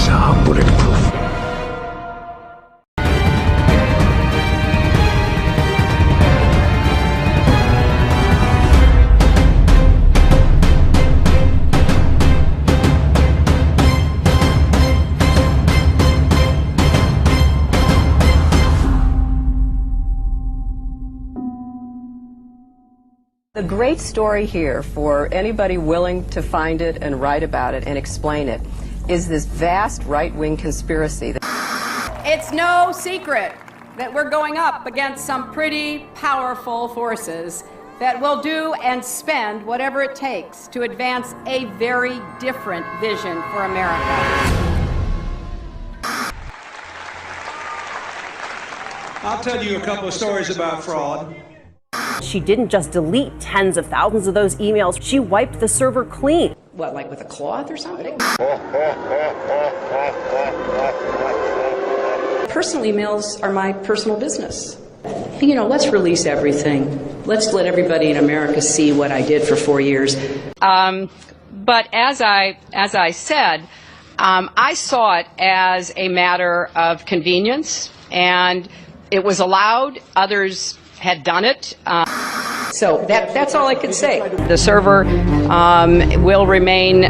emails are bulletproof. The great story here for anybody willing to find it and write about it and explain it is this vast right-wing conspiracy. It's no secret that we're going up against some pretty powerful forces that will do and spend whatever it takes to advance a very different vision for America. I'll tell you a couple of stories about fraud. She didn't just delete tens of thousands of those emails, she wiped the server clean. What, like with a cloth or something? Personal emails are my personal business. You know, let's release everything. Let's let everybody in America see what I did for 4 years. But as I said, I saw it as a matter of convenience, and it was allowed. Others had done it. So that's all I can say. The server will remain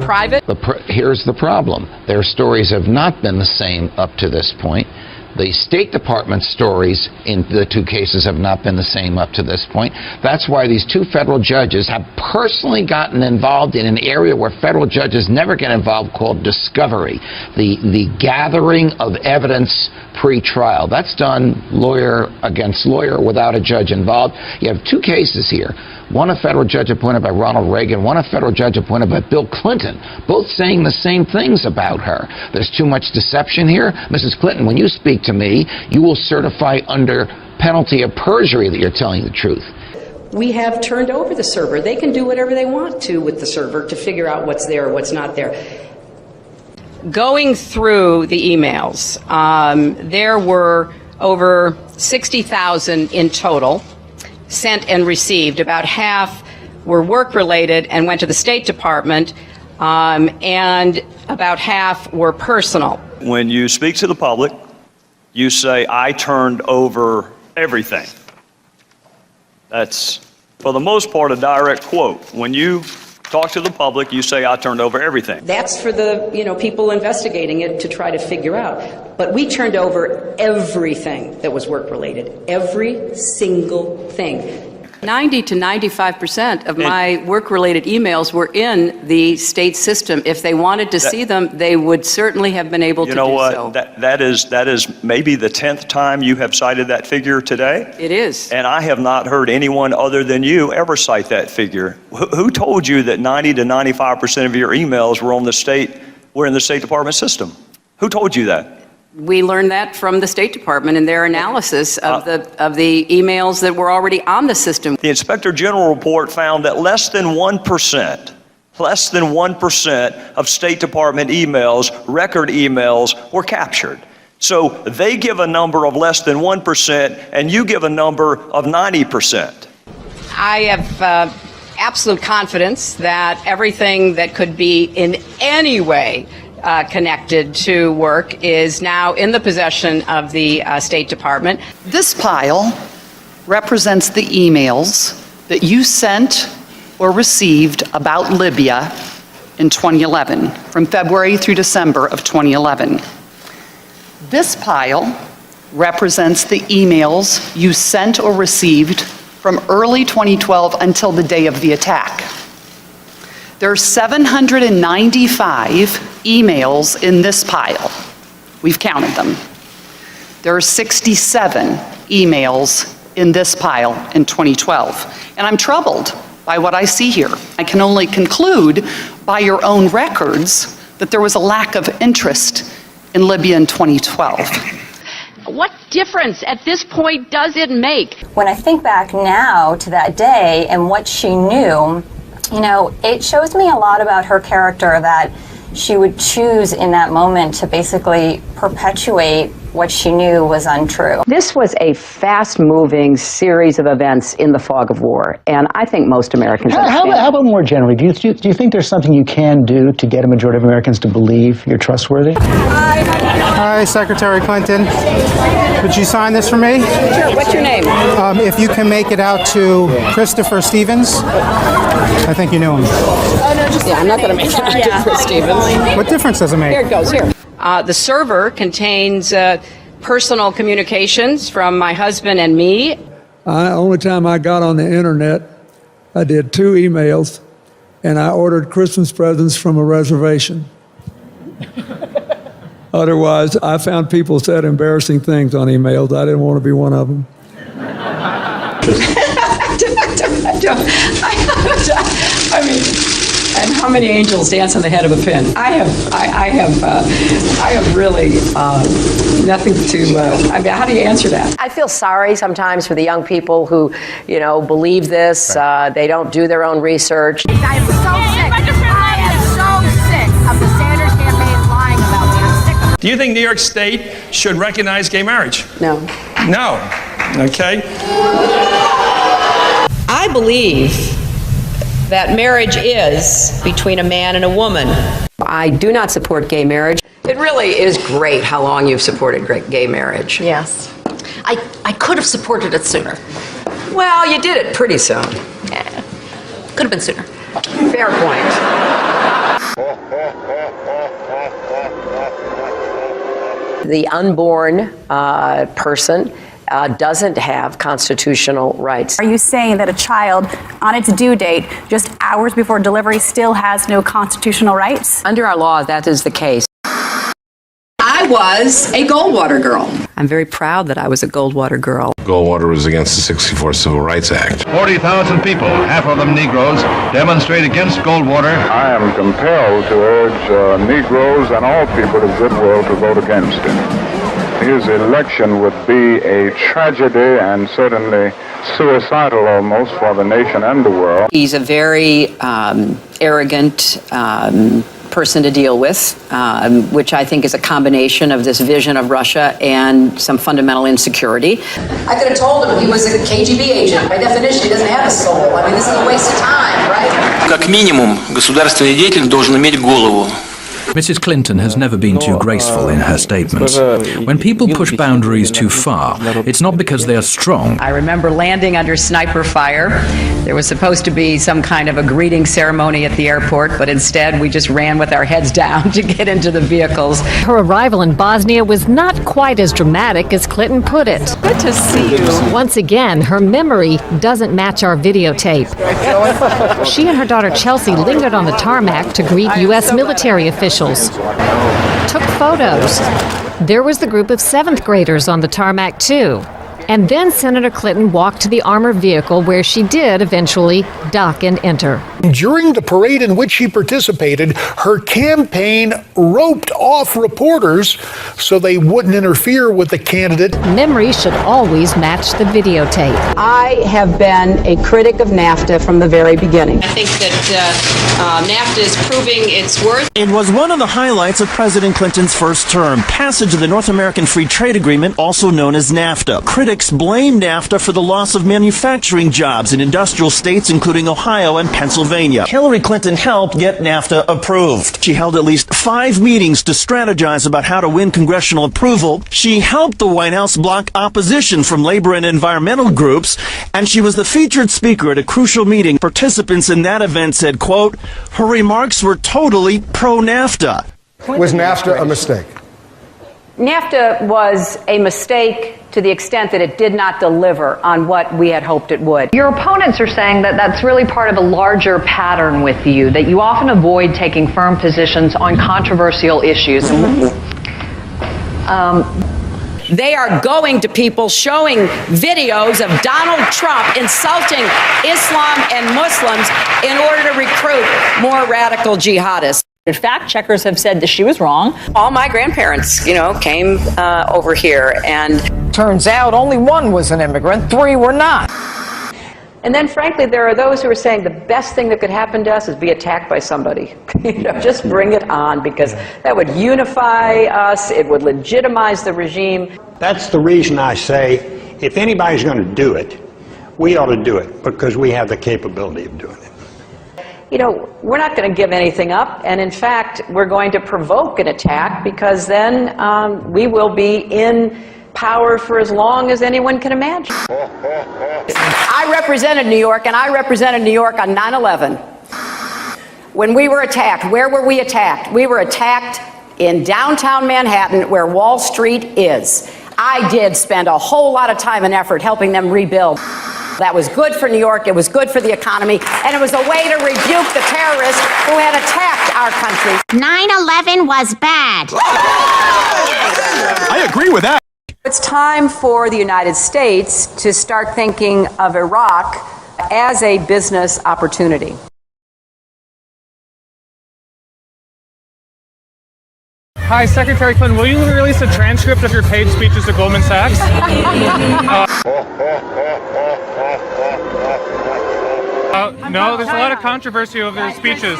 private. Here's the problem. Their stories have not been the same up to this point. The State Department stories in the two cases have not been the same up to this point. That's why these two federal judges have personally gotten involved in an area where federal judges never get involved, called discovery, the gathering of evidence pre-trial. That's done lawyer against lawyer without a judge involved. You have two cases here. One a federal judge appointed by Ronald Reagan, one a federal judge appointed by Bill Clinton, both saying the same things about her. There's too much deception here. Mrs. Clinton, when you speak to me, you will certify under penalty of perjury that you're telling the truth. We have turned over the server. They can do whatever they want to with the server to figure out what's there, what's not there. Going through the emails, there were over 60,000 in total sent and received. About half were work-related and went to the State Department, and about half were personal. When you speak to the public, you say, I turned over everything. That's, for the most part, a direct quote. When you talk to the public, you say, I turned over everything. That's for the, people investigating it to try to figure out. But we turned over everything that was work-related. Every single thing. 90 to 95% of my work-related emails were in the state system. If they wanted to see them, they would certainly have been able to do so. You know what? That is maybe the 10th time you have cited that figure today. It is. And I have not heard anyone other than you ever cite that figure. Who told you that 90 to 95% of your emails were in the State Department system? Who told you that? We learned that from the State Department in their analysis of the emails that were already on the system. The Inspector General report found that less than 1% of State Department emails, record emails, were captured. So they give a number of less than 1%, and you give a number of 90%. I have absolute confidence that everything that could be in any way connected to work is now in the possession of the State Department. This pile represents the emails that you sent or received about Libya in 2011, from February through December of 2011. This pile represents the emails you sent or received from early 2012 until the day of the attack. There are 795 emails in this pile. We've counted them. There are 67 emails in this pile in 2012. And I'm troubled by what I see here. I can only conclude by your own records that there was a lack of interest in Libya in 2012. What difference at this point does it make? When I think back now to that day and what she knew, it shows me a lot about her character, that she would choose in that moment to basically perpetuate what she knew was untrue. This was a fast-moving series of events in the fog of war, and I think most Americans understand. How about more generally? Do you think there's something you can do to get a majority of Americans to believe you're trustworthy? Hi, Secretary Clinton. Would you sign this for me? Sure. What's your name? If you can make it out to Christopher Stevens. I think you knew him. Yeah, I'm not going to make it to Chris Stevens. What difference does it make? Here it goes, here. The server contains personal communications from my husband and me. Only time I got on the internet, I did 2 emails, and I ordered Christmas presents from a reservation. Otherwise, I found people said embarrassing things on emails. I didn't want to be one of them. I mean, and how many angels dance on the head of a pin? I have really nothing to. I mean, how do you answer that? I feel sorry sometimes for the young people who, believe this. They don't do their own research. I am so sick. I am so sick of the Sanders campaign lying about me. I'm sick of it. Do you think New York State should recognize gay marriage? No. No. Okay. I believe that marriage is between a man and a woman. I do not support gay marriage. It really is great how long you've supported gay marriage. Yes. I could have supported it sooner. Well, you did it pretty soon. Yeah. Could have been sooner. Fair point. The unborn person doesn't have constitutional rights. Are you saying that a child on its due date, just hours before delivery, still has no constitutional rights? Under our law, that is the case. I was a Goldwater girl. I'm very proud that I was a Goldwater girl. Goldwater was against the '64 Civil Rights Act. 40,000 people, half of them Negroes, demonstrate against Goldwater. I am compelled to urge Negroes and all people of goodwill to vote against him. His election would be a tragedy and certainly suicidal almost for the nation and the world. He's a very arrogant person to deal with, which I think is a combination of this vision of Russia and some fundamental insecurity. I could have told him he was a KGB agent. By definition, he doesn't have a soul. I mean, this is a waste of time, right? Как минимум, государственный деятель должен иметь голову. Mrs. Clinton has never been too graceful in her statements. When people push boundaries too far, it's not because they are strong. I remember landing under sniper fire. There was supposed to be some kind of a greeting ceremony at the airport, but instead we just ran with our heads down to get into the vehicles. Her arrival in Bosnia was not quite as dramatic as Clinton put it. Good to see you. Once again, her memory doesn't match our videotape. She and her daughter Chelsea lingered on the tarmac to greet U.S. military officials. Took photos. There was the group of 7th graders on the tarmac too. And then Senator Clinton walked to the armored vehicle where she did eventually dock and enter. During the parade in which she participated, her campaign roped off reporters so they wouldn't interfere with the candidate. Memory should always match the videotape. I have been a critic of NAFTA from the very beginning. I think that NAFTA is proving its worth. It was one of the highlights of President Clinton's first term, passage of the North American Free Trade Agreement, also known as NAFTA. Critics blame NAFTA for the loss of manufacturing jobs in industrial states including Ohio and Pennsylvania. Hillary Clinton helped get NAFTA approved. She held at least 5 meetings to strategize about how to win congressional approval. She helped the White House block opposition from labor and environmental groups, and she was the featured speaker at a crucial meeting. Participants in that event said, quote, her remarks were totally pro-NAFTA. Was NAFTA a mistake? NAFTA was a mistake to the extent that it did not deliver on what we had hoped it would. Your opponents are saying that that's really part of a larger pattern with you, that you often avoid taking firm positions on controversial issues. They are going to people showing videos of Donald Trump insulting Islam and Muslims in order to recruit more radical jihadists. Fact checkers have said that she was wrong. All my grandparents, came over here, and turns out only one was an immigrant, 3 were not. And then, frankly, there are those who are saying the best thing that could happen to us is be attacked by somebody. Just bring it on, because that would unify us, it would legitimize the regime. That's the reason I say, if anybody's going to do it, we ought to do it, because we have the capability of doing it. We're not going to give anything up, and in fact, we're going to provoke an attack, because then we will be in power for as long as anyone can imagine. I represented New York, and I represented New York on 9/11. When we were attacked, where were we attacked? We were attacked in downtown Manhattan, where Wall Street is. I did spend a whole lot of time and effort helping them rebuild. That was good for New York, it was good for the economy, and it was a way to rebuke the terrorists who had attacked our country. 9/11 was bad. I agree with that. It's time for the United States to start thinking of Iraq as a business opportunity. Hi, Secretary Clinton, will you release a transcript of your paid speeches to Goldman Sachs? No, there's a lot of controversy over their speeches.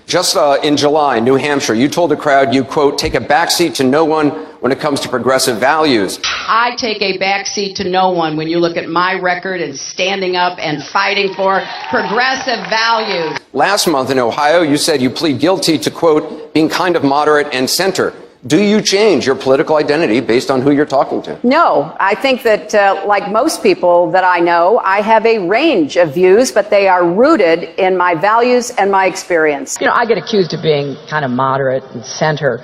Just in July, New Hampshire, you told the crowd you, quote, take a backseat to no one when it comes to progressive values. I take a backseat to no one when you look at my record and standing up and fighting for progressive values. Last month in Ohio, you said you plead guilty to, quote, being kind of moderate and center. Do you change your political identity based on who you're talking to? No, I think that, like most people that I know, I have a range of views, but they are rooted in my values and my experience. I get accused of being kind of moderate and center.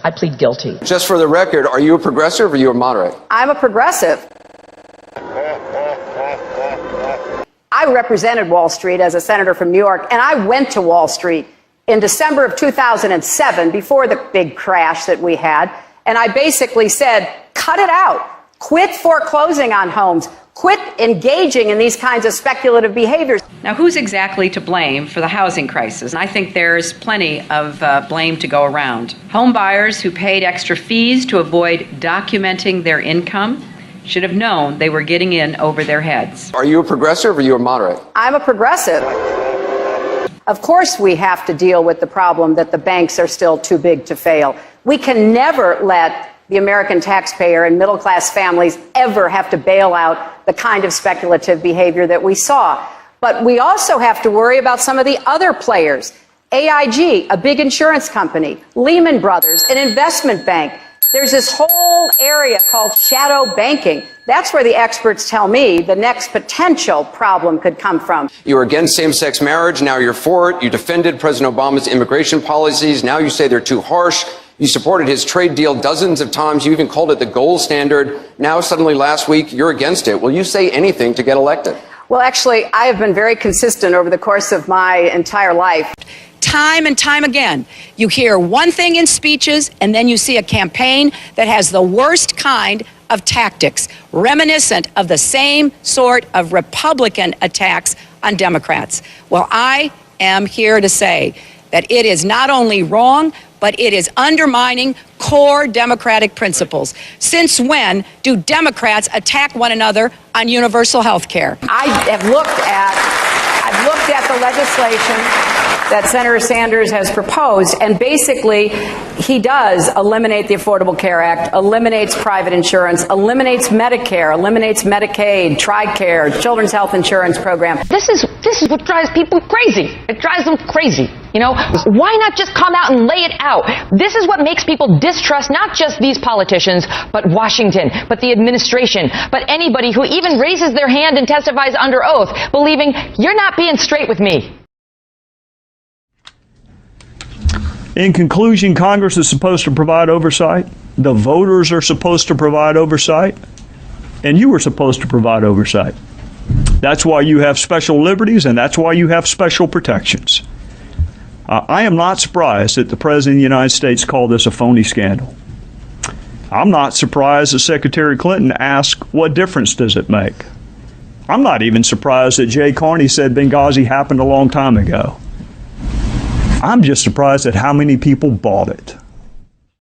I plead guilty. Just for the record, are you a progressive or are you a moderate? I'm a progressive. I represented Wall Street as a senator from New York, and I went to Wall Street in December of 2007, before the big crash that we had, and I basically said, cut it out. Quit foreclosing on homes. Quit engaging in these kinds of speculative behaviors. Now, who's exactly to blame for the housing crisis? I think there's plenty of blame to go around. Home buyers who paid extra fees to avoid documenting their income should have known they were getting in over their heads. Are you a progressive or are you a moderate? I'm a progressive. Of course we have to deal with the problem that the banks are still too big to fail. We can never let the American taxpayer and middle-class families ever have to bail out the kind of speculative behavior that we saw. But we also have to worry about some of the other players. AIG, a big insurance company, Lehman Brothers, an investment bank. There's this whole area called shadow banking. That's where the experts tell me the next potential problem could come from. You were against same-sex marriage, now you're for it. You defended President Obama's immigration policies, now you say they're too harsh. You supported his trade deal dozens of times. You even called it the gold standard. Now, suddenly last week, you're against it. Will you say anything to get elected? Well, actually, I have been very consistent over the course of my entire life. Time and time again, you hear one thing in speeches, and then you see a campaign that has the worst kind of tactics, reminiscent of the same sort of Republican attacks on Democrats. Well, I am here to say that it is not only wrong, but it is undermining core democratic principles. Since when do Democrats attack one another on universal health care? I've looked at the legislation that Senator Sanders has proposed, and basically he does eliminate the Affordable Care Act, eliminates private insurance, eliminates Medicare, eliminates Medicaid, TRICARE, Children's Health Insurance Program. This is what drives people crazy. It drives them crazy. Why not just come out and lay it out? This is what makes people distrust not just these politicians, but Washington, but the administration, but anybody who even raises their hand and testifies under oath, believing you're not being straight with me. In conclusion, Congress is supposed to provide oversight. The voters are supposed to provide oversight. And you were supposed to provide oversight. That's why you have special liberties, and that's why you have special protections. I am not surprised that the President of the United States called this a phony scandal. I'm not surprised that Secretary Clinton asked, what difference does it make? I'm not even surprised that Jay Carney said Benghazi happened a long time ago. I'm just surprised at how many people bought it.